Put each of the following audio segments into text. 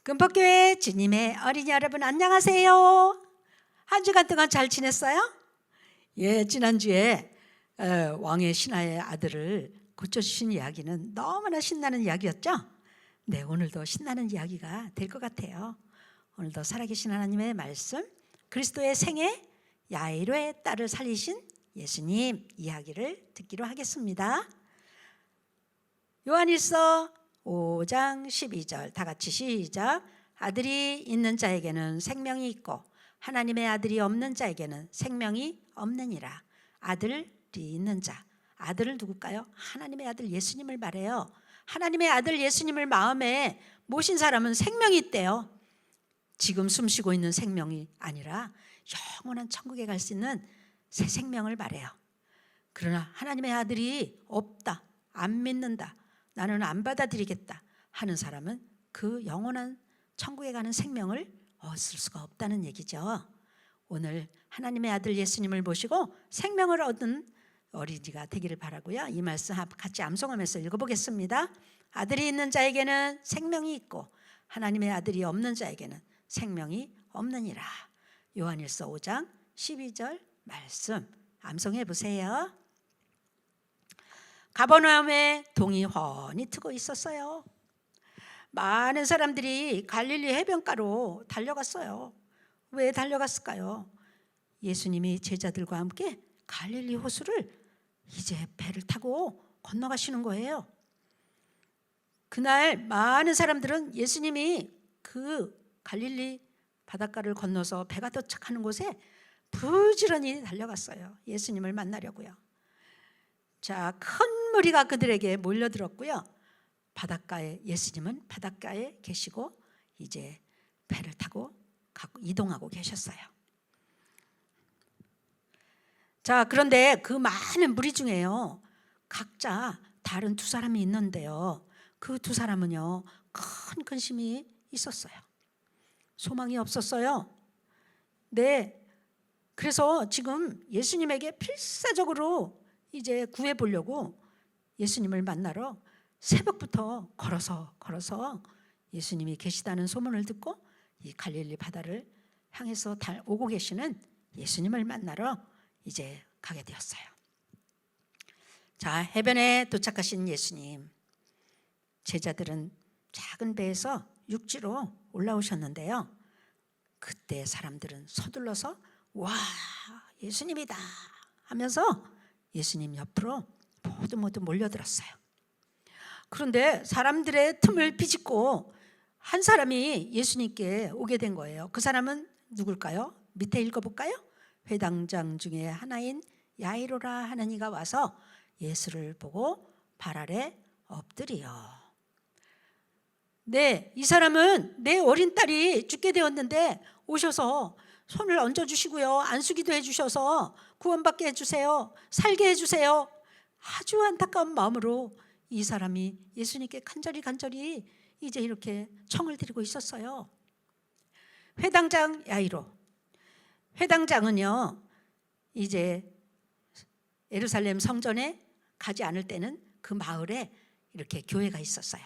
금복교회 주님의 어린이 여러분 안녕하세요. 한 주간 동안 잘 지냈어요? 예, 지난주에 왕의 신하의 아들을 고쳐주신 이야기는 너무나 신나는 이야기였죠? 네, 오늘도 신나는 이야기가 될 것 같아요. 오늘도 살아계신 하나님의 말씀, 그리스도의 생애, 야이로의 딸을 살리신 예수님 이야기를 듣기로 하겠습니다. 요한일서 5장 12절 다 같이 시작. 아들이 있는 자에게는 생명이 있고 하나님의 아들이 없는 자에게는 생명이 없느니라. 아들이 있는 자, 아들을 누굴까요? 하나님의 아들 예수님을 말해요. 하나님의 아들 예수님을 마음에 모신 사람은 생명이 있대요. 지금 숨쉬고 있는 생명이 아니라 영원한 천국에 갈 수 있는 새 생명을 말해요. 그러나 하나님의 아들이 없다, 안 믿는다, 나는 안 받아들이겠다 하는 사람은 그 영원한 천국에 가는 생명을 얻을 수가 없다는 얘기죠. 오늘 하나님의 아들 예수님을 모시고 생명을 얻은 어린이가 되기를 바라고요. 이 말씀 같이 암송하면서 읽어보겠습니다. 아들이 있는 자에게는 생명이 있고 하나님의 아들이 없는 자에게는 생명이 없느니라. 요한일서 5장 12절 말씀 암송해 보세요. 가버나움에 동이 훤히 트고 있었어요. 많은 사람들이 갈릴리 해변가로 달려갔어요. 왜 달려갔을까요? 예수님이 제자들과 함께 갈릴리 호수를 이제 배를 타고 건너가시는 거예요. 그날 많은 사람들은 예수님이 그 갈릴리 바닷가를 건너서 배가 도착하는 곳에 부지런히 달려갔어요. 예수님을 만나려고요. 자, 큰 무리가 그들에게 몰려들었고요. 예수님은 바닷가에 계시고 이제 배를 타고 이동하고 계셨어요. 자, 그런데 그 많은 무리 중에요, 각자 다른 두 사람이 있는데요, 그 두 사람은요 큰 근심이 있었어요. 소망이 없었어요. 네, 그래서 지금 예수님에게 필사적으로 이제 구해보려고 예수님을 만나러 새벽부터 걸어서 예수님이 계시다는 소문을 듣고 이 갈릴리 바다를 향해서 오고 계시는 예수님을 만나러 이제 가게 되었어요. 자, 해변에 도착하신 예수님, 제자들은 작은 배에서 육지로 올라오셨는데요, 그때 사람들은 서둘러서 와, 예수님이다 하면서 예수님 옆으로 모두 몰려들었어요. 그런데 사람들의 틈을 비집고 한 사람이 예수님께 오게 된 거예요. 그 사람은 누굴까요? 밑에 읽어볼까요? 회당장 중에 하나인 야이로라 하는 이가 와서 예수를 보고 발 아래 엎드리어. 네, 이 사람은 내 어린 딸이 죽게 되었는데 오셔서 손을 얹어주시고요, 안수기도 해주셔서 구원받게 해주세요, 살게 해주세요. 아주 안타까운 마음으로 이 사람이 예수님께 간절히 이제 이렇게 청을 드리고 있었어요. 회당장 야이로, 회당장은요 이제 예루살렘 성전에 가지 않을 때는 그 마을에 이렇게 교회가 있었어요.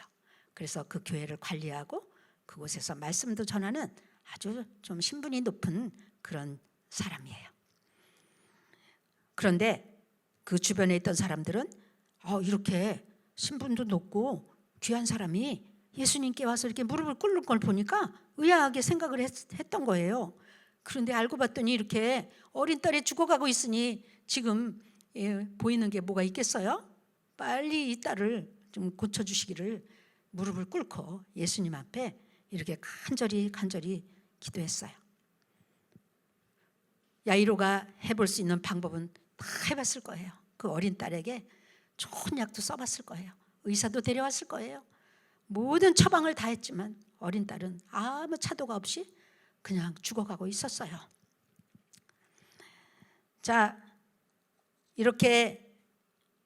그래서 그 교회를 관리하고 그곳에서 말씀도 전하는 아주 좀 신분이 높은 그런 사람이에요. 그런데 그 주변에 있던 사람들은 이렇게 신분도 높고 귀한 사람이 예수님께 와서 이렇게 무릎을 꿇는 걸 보니까 의아하게 생각을 했던 거예요. 그런데 알고 봤더니 이렇게 어린 딸이 죽어가고 있으니 지금 보이는 게 뭐가 있겠어요? 빨리 이 딸을 좀 고쳐주시기를 무릎을 꿇고 예수님 앞에 이렇게 간절히 기도했어요. 야이로가 해볼 수 있는 방법은 다 해봤을 거예요. 그 어린 딸에게 좋은 약도 써봤을 거예요. 의사도 데려왔을 거예요. 모든 처방을 다 했지만 어린 딸은 아무 차도가 없이 그냥 죽어가고 있었어요. 자, 이렇게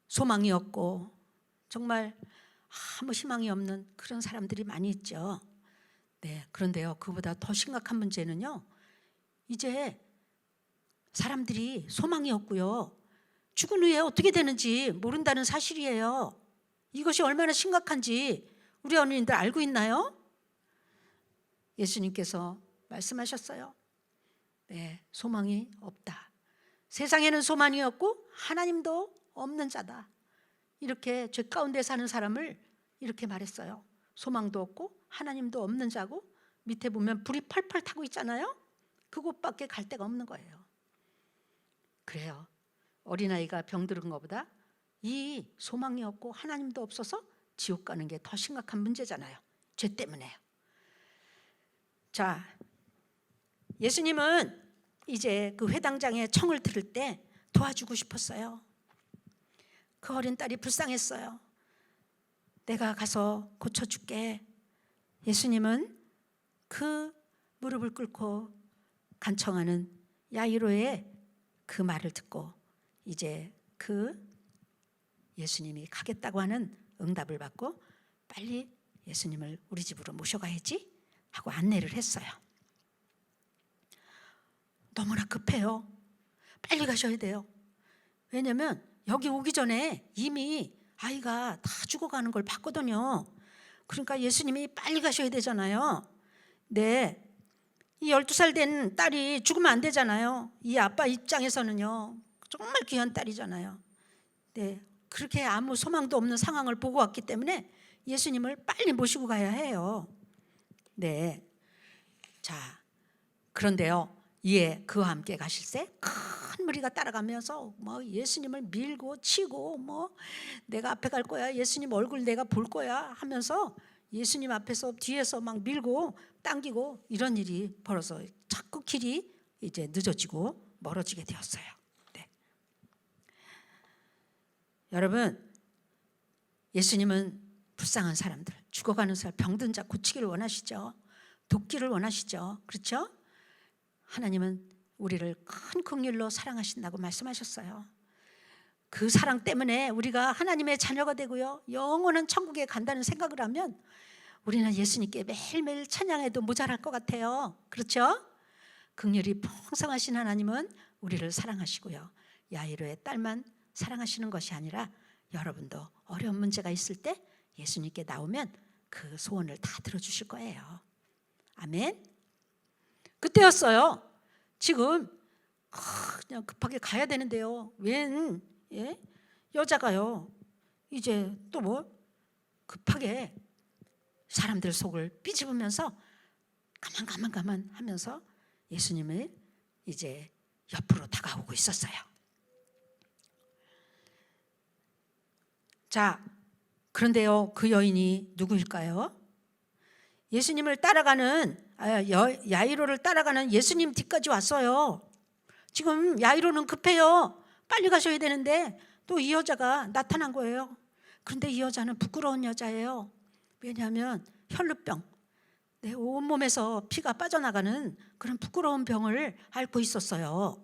소망이 없고 정말 아무 희망이 없는 그런 사람들이 많이 있죠. 네, 그런데요, 그보다 더 심각한 문제는요, 이제 사람들이 소망이 없고요, 죽은 후에 어떻게 되는지 모른다는 사실이에요. 이것이 얼마나 심각한지 우리 어린이들 알고 있나요? 예수님께서 말씀하셨어요. 네, 소망이 없다. 세상에는 소망이 없고 하나님도 없는 자다. 이렇게 죄 가운데 사는 사람을 이렇게 말했어요. 소망도 없고 하나님도 없는 자고, 밑에 보면 불이 펄펄 타고 있잖아요. 그곳밖에 갈 데가 없는 거예요. 그래요. 어린아이가 병들은 것보다 이 소망이 없고 하나님도 없어서 지옥 가는 게 더 심각한 문제잖아요. 죄 때문에요. 자, 예수님은 이제 그 회당장에 청을 들을 때 도와주고 싶었어요. 그 어린 딸이 불쌍했어요. 내가 가서 고쳐줄게. 예수님은 그 무릎을 꿇고 간청하는 야이로의 그 말을 듣고 이제 그 예수님이 가겠다고 하는 응답을 받고 빨리 예수님을 우리 집으로 모셔가야지 하고 안내를 했어요. 너무나 급해요. 빨리 가셔야 돼요. 왜냐면 여기 오기 전에 이미 아이가 다 죽어가는 걸 봤거든요. 그러니까 예수님이 빨리 가셔야 되잖아요. 네, 이 12살 된 딸이 죽으면 안 되잖아요. 이 아빠 입장에서는요, 정말 귀한 딸이잖아요. 네, 그렇게 아무 소망도 없는 상황을 보고 왔기 때문에 예수님을 빨리 모시고 가야 해요. 네, 자, 그런데요, 이에 그와 함께 가실새 큰 무리가 따라가면서 뭐 예수님을 밀고 치고 뭐 내가 앞에 갈 거야, 예수님 얼굴 내가 볼 거야 하면서 예수님 앞에서 뒤에서 막 밀고 당기고 이런 일이 벌어서 자꾸 길이 이제 늦어지고 멀어지게 되었어요. 네. 여러분, 예수님은 불쌍한 사람들, 죽어가는 사람, 병든 자 고치기를 원하시죠. 돕기를 원하시죠. 그렇죠? 하나님은 우리를 큰 긍휼로 사랑하신다고 말씀하셨어요. 그 사랑 때문에 우리가 하나님의 자녀가 되고요, 영원한 천국에 간다는 생각을 하면 우리는 예수님께 매일매일 찬양해도 모자랄 것 같아요. 그렇죠? 긍휼이 풍성하신 하나님은 우리를 사랑하시고요, 야이로의 딸만 사랑하시는 것이 아니라 여러분도 어려운 문제가 있을 때 예수님께 나오면 그 소원을 다 들어주실 거예요. 아멘. 그때였어요. 지금 그냥 급하게 가야 되는데요, 웬 여자가요 이제 또 뭐 급하게 사람들 속을 삐집으면서 가만 하면서 예수님을 이제 옆으로 다가오고 있었어요. 자, 그런데요, 그 여인이 누구일까요? 예수님을 따라가는 야이로를 따라가는 예수님 뒤까지 왔어요. 지금 야이로는 급해요. 빨리 가셔야 되는데 또 이 여자가 나타난 거예요. 그런데 이 여자는 부끄러운 여자예요. 왜냐하면 혈루병, 내 온몸에서 피가 빠져나가는 그런 부끄러운 병을 앓고 있었어요.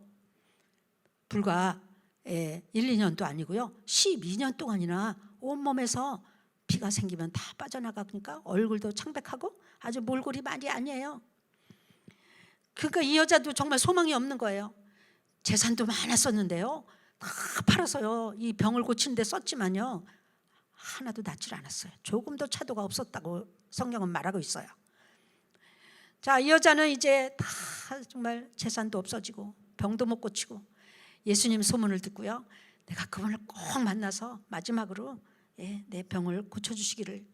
불과 1, 2년도 아니고요, 12년 동안이나 온몸에서 피가 생기면 다 빠져나가니까 얼굴도 창백하고 아주 몰골이 말이 아니에요. 그러니까 이 여자도 정말 소망이 없는 거예요. 재산도 많았었는데요, 다 팔아서요 이 병을 고치는데 썼지만요 하나도 낫질 않았어요. 조금도 차도가 없었다고 성경은 말하고 있어요. 자, 이 여자는 이제 다 정말 재산도 없어지고 병도 못 고치고 예수님 소문을 듣고요, 내가 그분을 꼭 만나서 마지막으로 내 병을 고쳐주시기를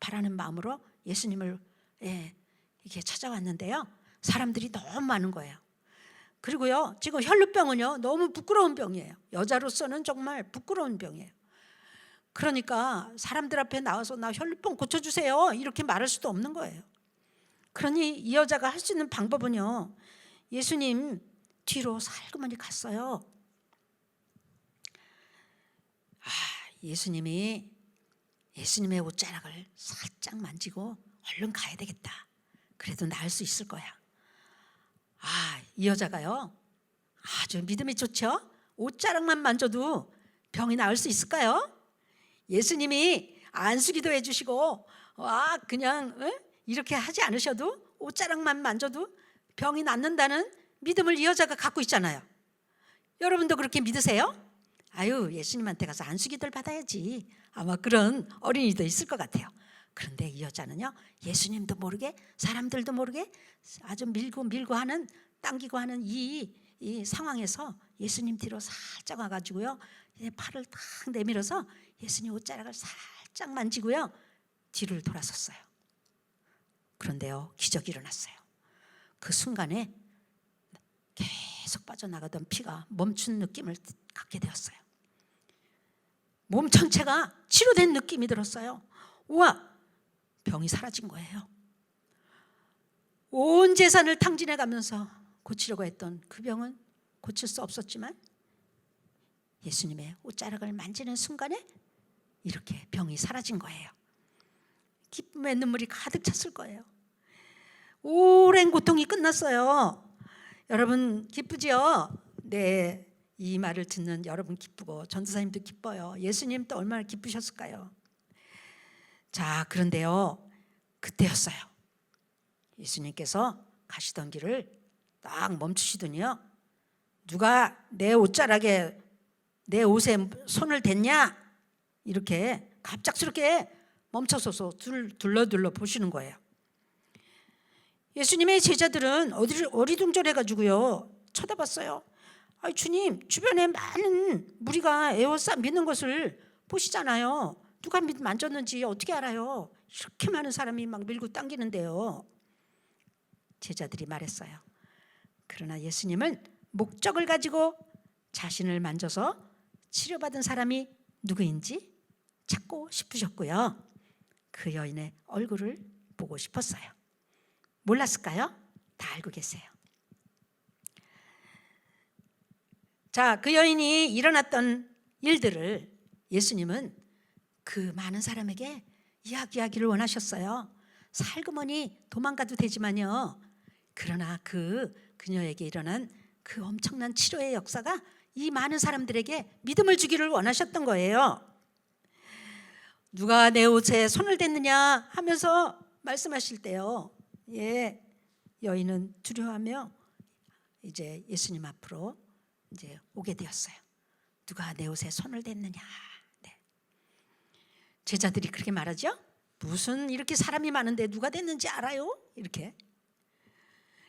바라는 마음으로 예수님을 이렇게 찾아왔는데요, 사람들이 너무 많은 거예요. 그리고요, 지금 혈루병은요 너무 부끄러운 병이에요. 여자로서는 정말 부끄러운 병이에요. 그러니까 사람들 앞에 나와서 나 혈루병 고쳐주세요 이렇게 말할 수도 없는 거예요. 그러니 이 여자가 할 수 있는 방법은요, 예수님 뒤로 살그머니 갔어요. 예수님의 옷자락을 살짝 만지고 얼른 가야 되겠다. 그래도 나을 수 있을 거야. 이 여자가요 아주 믿음이 좋죠. 옷자락만 만져도 병이 나을 수 있을까요? 예수님이 안수기도 해주시고 그냥 이렇게 하지 않으셔도 옷자락만 만져도 병이 낫는다는 믿음을 이 여자가 갖고 있잖아요. 여러분도 그렇게 믿으세요? 예수님한테 가서 안수기도를 받아야지. 아마 그런 어린이도 있을 것 같아요. 그런데 이 여자는요, 예수님도 모르게 사람들도 모르게 아주 밀고 하는, 당기고 하는 이 상황에서 예수님 뒤로 살짝 와가지고요, 팔을 탁 내밀어서 예수님 옷자락을 살짝 만지고요, 뒤를 돌아섰어요. 그런데요, 기적이 일어났어요. 그 순간에 계속 빠져나가던 피가 멈춘 느낌을 갖게 되었어요. 몸 전체가 치료된 느낌이 들었어요. 우와, 병이 사라진 거예요. 온 재산을 탕진해 가면서 고치려고 했던 그 병은 고칠 수 없었지만 예수님의 옷자락을 만지는 순간에 이렇게 병이 사라진 거예요. 기쁨의 눈물이 가득 찼을 거예요. 오랜 고통이 끝났어요. 여러분 기쁘지요? 네, 이 말을 듣는 여러분 기쁘고 전도사님도 기뻐요. 예수님도 얼마나 기쁘셨을까요? 자, 그런데요, 그때였어요. 예수님께서 가시던 길을 딱 멈추시더니요, 누가 내 옷자락에, 내 옷에 손을 댔냐? 이렇게 갑작스럽게 멈춰서서 둘러 보시는 거예요. 예수님의 제자들은 어리둥절해가지고요, 쳐다봤어요. 아니, 주님, 주변에 많은 무리가 에워싸 믿는 것을 보시잖아요. 누가 만졌는지 어떻게 알아요? 이렇게 많은 사람이 막 밀고 당기는데요. 제자들이 말했어요. 그러나 예수님은 목적을 가지고 자신을 만져서 치료받은 사람이 누구인지 찾고 싶으셨고요, 그 여인의 얼굴을 보고 싶었어요. 몰랐을까요? 다 알고 계세요. 자, 그 여인이 일어났던 일들을 예수님은 그 많은 사람에게 이야기하기를 원하셨어요. 살그머니 도망가도 되지만요, 그러나 그녀에게 일어난 그 엄청난 치료의 역사가 이 많은 사람들에게 믿음을 주기를 원하셨던 거예요. 누가 내 옷에 손을 댔느냐 하면서 말씀하실 때요, 여인은 두려워하며 이제 예수님 앞으로 이제 오게 되었어요. 누가 내 옷에 손을 댔느냐. 네. 제자들이 그렇게 말하죠. 무슨 이렇게 사람이 많은데 누가 댔는지 알아요? 이렇게.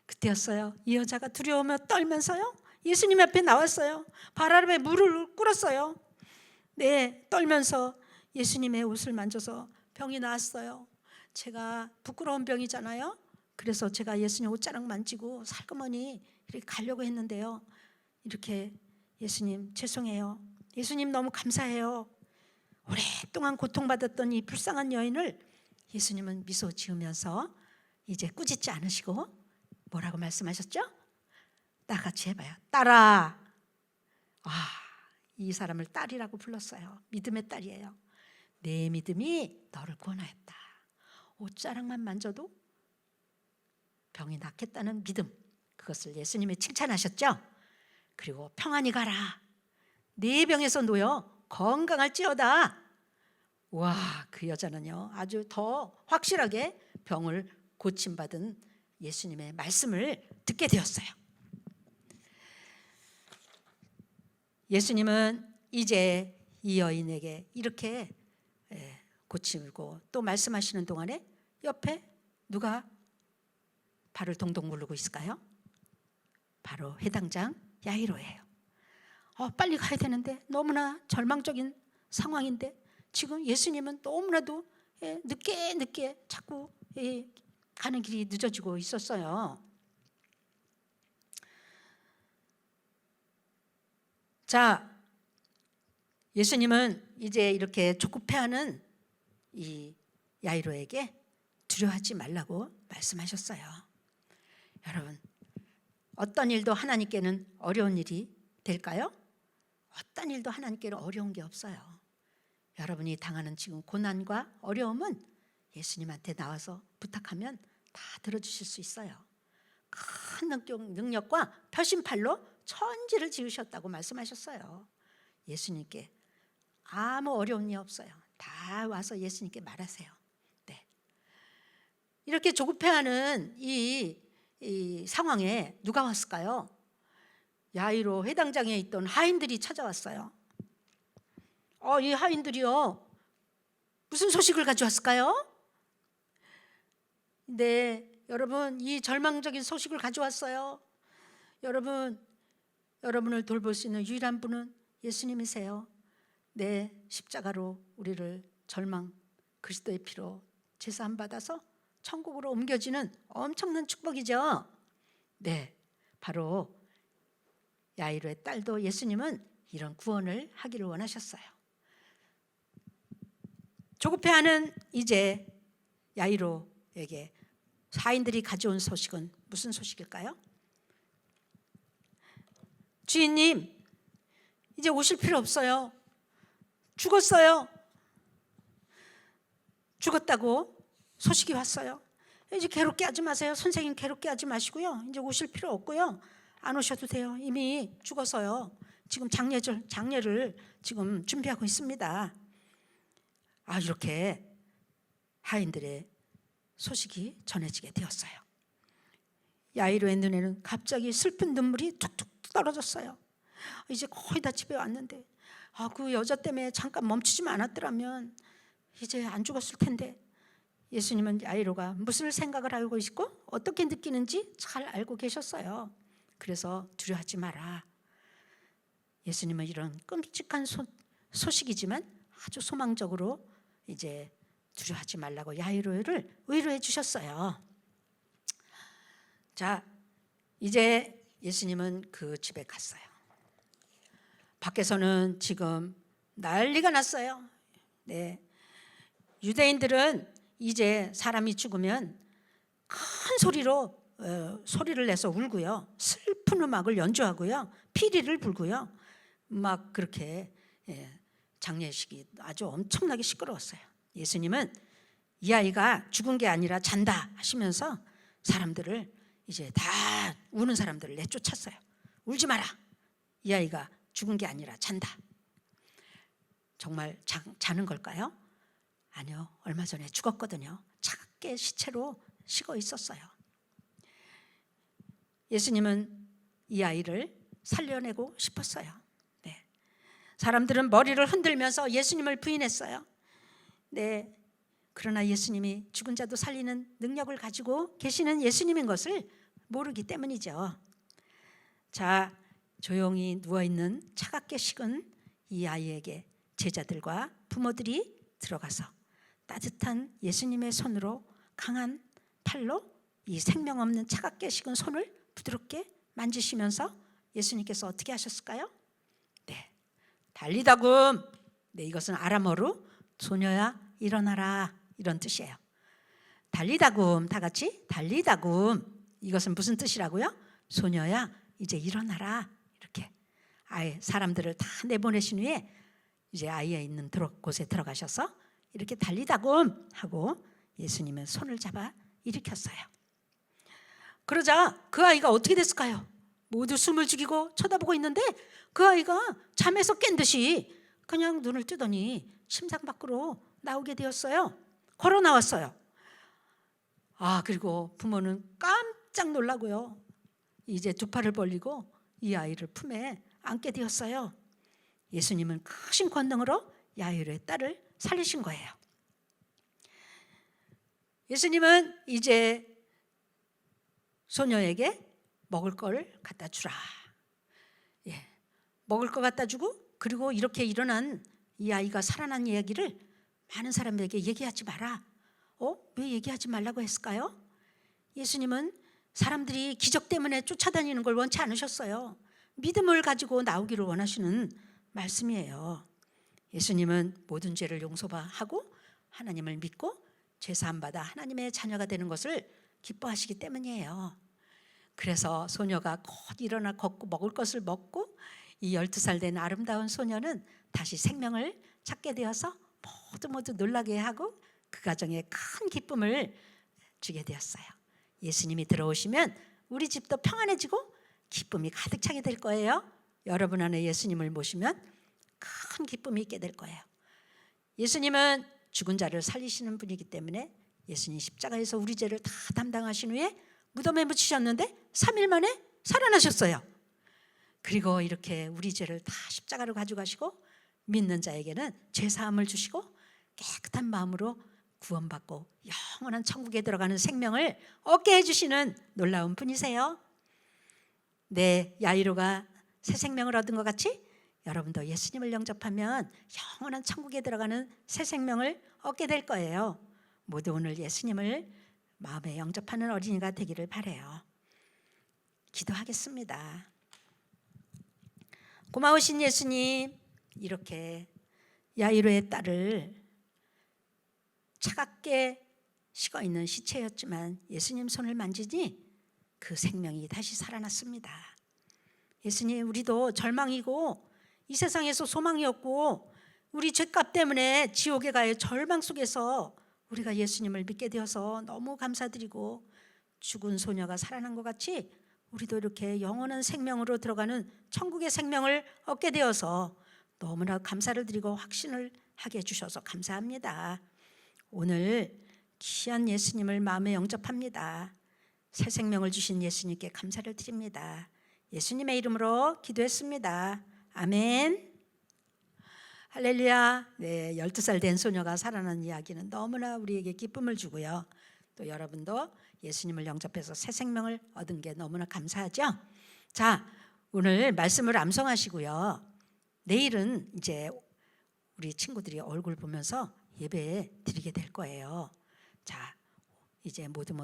그때였어요. 이 여자가 두려우며 떨면서요, 예수님 앞에 나왔어요. 발 아래 무릎을 꿇었어요. 네, 떨면서 예수님의 옷을 만져서 병이 나았어요. 제가 부끄러운 병이잖아요. 그래서 제가 예수님 옷자락 만지고 살그머니 이렇게 가려고 했는데요, 이렇게 예수님 죄송해요. 예수님 너무 감사해요. 오랫동안 고통받았던 이 불쌍한 여인을 예수님은 미소 지으면서 이제 꾸짖지 않으시고 뭐라고 말씀하셨죠? 다 같이 해봐요. 딸아. 이 사람을 딸이라고 불렀어요. 믿음의 딸이에요. 내 믿음이 너를 구원하였다. 옷자락만 만져도 병이 낫겠다는 믿음, 그것을 예수님이 칭찬하셨죠. 그리고 평안히 가라. 네 병에서 놓여 건강할지어다. 와, 그 여자는요, 아주 더 확실하게 병을 고침받은 예수님의 말씀을 듣게 되었어요. 예수님은 이제 이 여인에게 이렇게 고치고 또 말씀하시는 동안에 옆에 누가 발을 동동 구르고 있을까요? 바로 해당장 야이로예요. 빨리 가야 되는데 너무나 절망적인 상황인데 지금 예수님은 너무나도 늦게 자꾸 가는 길이 늦어지고 있었어요. 자, 예수님은 이제 이렇게 조급해하는 이 야이로에게 두려워하지 말라고 말씀하셨어요. 여러분, 어떤 일도 하나님께는 어려운 일이 될까요? 어떤 일도 하나님께는 어려운 게 없어요. 여러분이 당하는 지금 고난과 어려움은 예수님한테 나와서 부탁하면 다 들어주실 수 있어요. 큰 능력과 표심팔로 천지를 지으셨다고 말씀하셨어요. 예수님께 아무 어려운 일 없어요. 다 와서 예수님께 말하세요. 네. 이렇게 조급해하는 이 상황에 누가 왔을까요? 야이로 회당장에 있던 하인들이 찾아왔어요. 이 하인들이요, 무슨 소식을 가져왔을까요? 네, 여러분 이 절망적인 소식을 가져왔어요. 여러분을 돌볼 수 있는 유일한 분은 예수님이세요. 네, 십자가로 우리를 절망 그리스도의 피로 제사함 받아서 천국으로 옮겨지는 엄청난 축복이죠. 네, 바로 야이로의 딸도 예수님은 이런 구원을 하기를 원하셨어요. 조급해하는 이제 야이로에게 사인들이 가져온 소식은 무슨 소식일까요? 주인님, 이제 오실 필요 없어요. 죽었어요. 죽었다고 소식이 왔어요. 이제 괴롭게 하지 마세요. 선생님 괴롭게 하지 마시고요. 이제 오실 필요 없고요. 안 오셔도 돼요. 이미 죽어서요. 지금 장례를 지금 준비하고 있습니다. 이렇게 하인들의 소식이 전해지게 되었어요. 야이로의 눈에는 갑자기 슬픈 눈물이 툭툭 떨어졌어요. 이제 거의 다 집에 왔는데 그 여자 때문에 잠깐 멈추지만 않았더라면 이제 안 죽었을 텐데. 예수님은 야이로가 무슨 생각을 알고 있고 어떻게 느끼는지 잘 알고 계셨어요. 그래서 두려워하지 마라. 예수님은 이런 끔찍한 소식이지만 아주 소망적으로 이제 두려워하지 말라고 야이로를 위로해 주셨어요. 자, 이제 예수님은 그 집에 갔어요. 밖에서는 지금 난리가 났어요. 네, 유대인들은 이제 사람이 죽으면 큰 소리로 소리를 내서 울고요, 슬픈 음악을 연주하고요, 피리를 불고요, 막 그렇게 장례식이 아주 엄청나게 시끄러웠어요. 예수님은 이 아이가 죽은 게 아니라 잔다 하시면서 사람들을 이제 다 우는 사람들을 내쫓았어요. 울지 마라. 이 아이가 죽은 게 아니라 잔다. 정말 자는 걸까요? 아니요, 얼마 전에 죽었거든요. 차갑게 시체로 식어 있었어요. 예수님은 이 아이를 살려내고 싶었어요. 네. 사람들은 머리를 흔들면서 예수님을 부인했어요. 네. 그러나 예수님이 죽은 자도 살리는 능력을 가지고 계시는 예수님인 것을 모르기 때문이죠. 자, 조용히 누워있는 차갑게 식은 이 아이에게 제자들과 부모들이 들어가서 따뜻한 예수님의 손으로, 강한 팔로 이 생명 없는 차갑게 식은 손을 부드럽게 만지시면서 예수님께서 어떻게 하셨을까요? 네, 달리다굼. 네, 이것은 아람어로 소녀야 일어나라 이런 뜻이에요. 달리다굼, 다 같이 달리다굼. 이것은 무슨 뜻이라고요? 소녀야 이제 일어나라. 이렇게 아예 사람들을 다 내보내신 후에 이제 아이의 있는 곳에 들어가셔서 이렇게 달리다굼 하고 예수님은 손을 잡아 일으켰어요. 그러자 그 아이가 어떻게 됐을까요? 모두 숨을 죽이고 쳐다보고 있는데 그 아이가 잠에서 깬 듯이 그냥 눈을 뜨더니 침상 밖으로 나오게 되었어요. 걸어 나왔어요. 그리고 부모는 깜짝 놀라고요, 이제 두 팔을 벌리고 이 아이를 품에 안게 되었어요. 예수님은 크신 권능으로 야이로의 딸을 살리신 거예요. 예수님은 이제 소녀에게 먹을 걸 갖다 주라. 먹을 거 갖다 주고, 그리고 이렇게 일어난 이 아이가 살아난 이야기를 많은 사람에게 얘기하지 마라. 왜 얘기하지 말라고 했을까요? 예수님은 사람들이 기적 때문에 쫓아다니는 걸 원치 않으셨어요. 믿음을 가지고 나오기를 원하시는 말씀이에요. 예수님은 모든 죄를 용서하고 하나님을 믿고 죄사함 받아 하나님의 자녀가 되는 것을 기뻐하시기 때문이에요. 그래서 소녀가 곧 일어나 걷고 먹을 것을 먹고 이 12살 된 아름다운 소녀는 다시 생명을 찾게 되어서 모두 놀라게 하고 그 가정에 큰 기쁨을 주게 되었어요. 예수님이 들어오시면 우리 집도 평안해지고 기쁨이 가득 차게 될 거예요. 여러분 안에 예수님을 모시면 큰 기쁨이 있게 될 거예요. 예수님은 죽은 자를 살리시는 분이기 때문에 예수님 십자가에서 우리 죄를 다 담당하신 후에 무덤에 묻히셨는데 3일 만에 살아나셨어요. 그리고 이렇게 우리 죄를 다 십자가로 가져가시고 믿는 자에게는 죄사함을 주시고 깨끗한 마음으로 구원받고 영원한 천국에 들어가는 생명을 얻게 해주시는 놀라운 분이세요. 네, 야이로가 새 생명을 얻은 것 같이 여러분도 예수님을 영접하면 영원한 천국에 들어가는 새 생명을 얻게 될 거예요. 모두 오늘 예수님을 마음에 영접하는 어린이가 되기를 바라요. 기도하겠습니다. 고마우신 예수님, 이렇게 야이로의 딸을 차갑게 식어 있는 시체였지만 예수님 손을 만지니 그 생명이 다시 살아났습니다. 예수님, 우리도 절망이고 이 세상에서 소망이 없고 우리 죄값 때문에 지옥에 가의 절망 속에서 우리가 예수님을 믿게 되어서 너무 감사드리고 죽은 소녀가 살아난 것 같이 우리도 이렇게 영원한 생명으로 들어가는 천국의 생명을 얻게 되어서 너무나 감사를 드리고 확신을 하게 해주셔서 감사합니다. 오늘 귀한 예수님을 마음에 영접합니다. 새 생명을 주신 예수님께 감사를 드립니다. 예수님의 이름으로 기도했습니다. 아멘. 할렐루야. 네, 12살 된 소녀가 살아난 이야기는 너무나 우리에게 기쁨을 주고요. 또 여러분도 예수님을 영접해서 새 생명을 얻은 게 너무나 감사하죠. 자, 오늘 말씀을 암송하시고요. 내일은 이제 우리 친구들이 얼굴 보면서 예배 드리게 될 거예요. 자, 이제 모두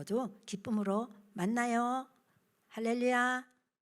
기쁨으로 만나요. 할렐루야.